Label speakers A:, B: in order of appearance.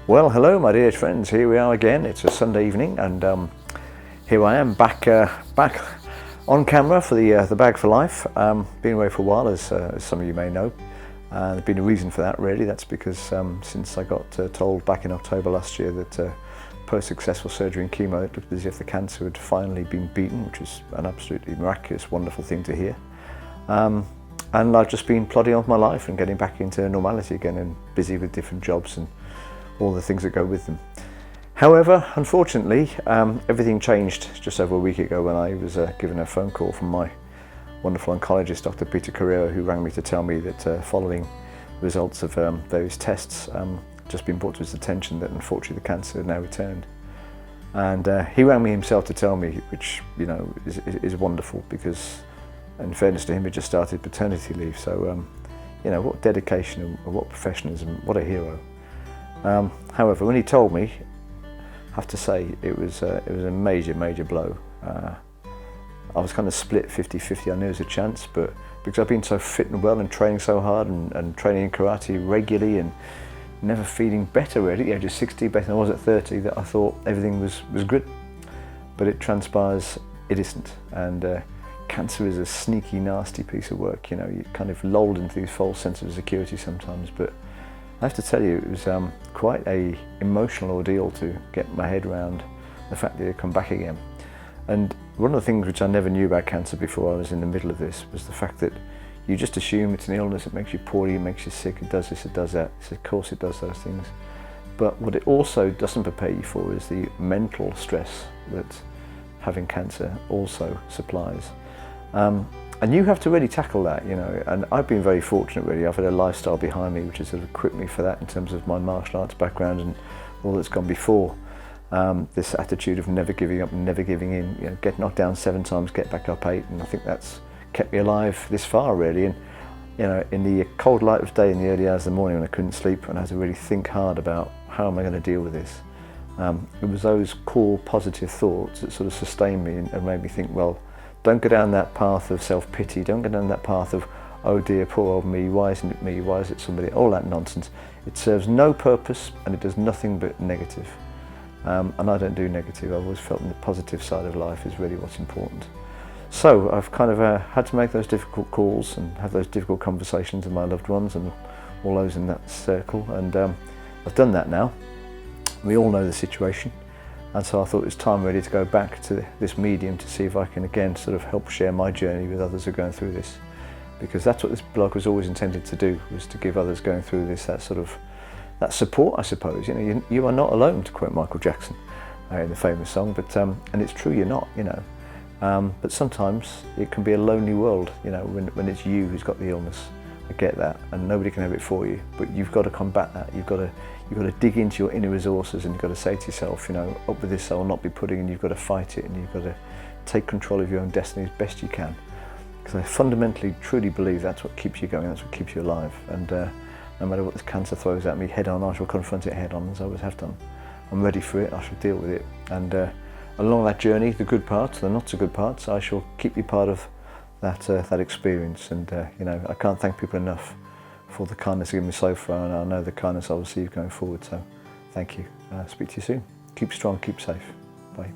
A: Well, hello my dear friends, here we are again. It's a Sunday evening and here I am back on camera for the Bag for Life. Been away for a while as some of you may know. There's been a reason for that really. That's because since I got told back in October last year that post-successful surgery and chemo, it looked as if the cancer had finally been beaten, which is an absolutely miraculous, wonderful thing to hear. And I've just been plodding on with my life and getting back into normality again and busy with different jobs and all the things that go with them. However, unfortunately, everything changed just over a week ago when I was given a phone call from my wonderful oncologist, Dr. Peter Carrero, who rang me to tell me that following results of those tests, just been brought to his attention that unfortunately the cancer had now returned. And he rang me himself to tell me, which is wonderful because, in fairness to him, he just started paternity leave. So, what dedication and what professionalism, what a hero. However, when he told me, I have to say it was a major blow. I was kind of split 50-50. I knew there was a chance, but because I've been so fit and well and training so hard and training in karate regularly and never feeling better really at the age of 60, better than I was at 30, that I thought everything was good. But it transpires it isn't. And cancer is a sneaky, nasty piece of work. You're kind of lulled into these false sense of security sometimes, but I have to tell you, it was quite an emotional ordeal to get my head around the fact that it had come back again. And one of the things which I never knew about cancer before I was in the middle of this was the fact that you just assume it's an illness, it makes you poorly, it makes you sick, it does this, it does that. Of course it does those things. But what it also doesn't prepare you for is the mental stress that having cancer also supplies. And you have to really tackle that, and I've been very fortunate really. I've had a lifestyle behind me which has sort of equipped me for that in terms of my martial arts background and all that's gone before. This attitude of never giving up and never giving in, get knocked down 7 times, get back up 8, and I think that's kept me alive this far really. And in the cold light of day, in the early hours of the morning when I couldn't sleep and I had to really think hard about how am I going to deal with this, it was those cool positive thoughts that sort of sustained me and made me think, well, don't go down that path of self-pity, don't go down that path of, oh dear, poor old me, why isn't it me, why is it somebody, all that nonsense. It serves no purpose and it does nothing but negative. And I don't do negative. I've always felt the positive side of life is really what's important. So I've kind of had to make those difficult calls and have those difficult conversations with my loved ones and all those in that circle, and I've done that now. We all know the situation. And so I thought it was time really to go back to this medium to see if I can again sort of help share my journey with others who are going through this. Because that's what this blog was always intended to do, was to give others going through this that support, I suppose. You are not alone, to quote Michael Jackson in the famous song, but and it's true, you're not, but sometimes it can be a lonely world, when it's you who's got the illness. I get that, and nobody can have it for you, but you've got to combat that. You've got to dig into your inner resources, and you've got to say to yourself, up with this I will not be pudding, and you've got to fight it, and you've got to take control of your own destiny as best you can. Because I fundamentally, truly believe that's what keeps you going, that's what keeps you alive. And no matter what this cancer throws at me head on, I shall confront it head on, as I always have done. I'm ready for it, I shall deal with it. And along that journey, the good parts, the not so good parts, I shall keep you part of that experience. And I can't thank people enough for the kindness they've given me so far, and I know the kindness I'll receive going forward. So thank you. Speak to you soon. Keep strong, keep safe. Bye.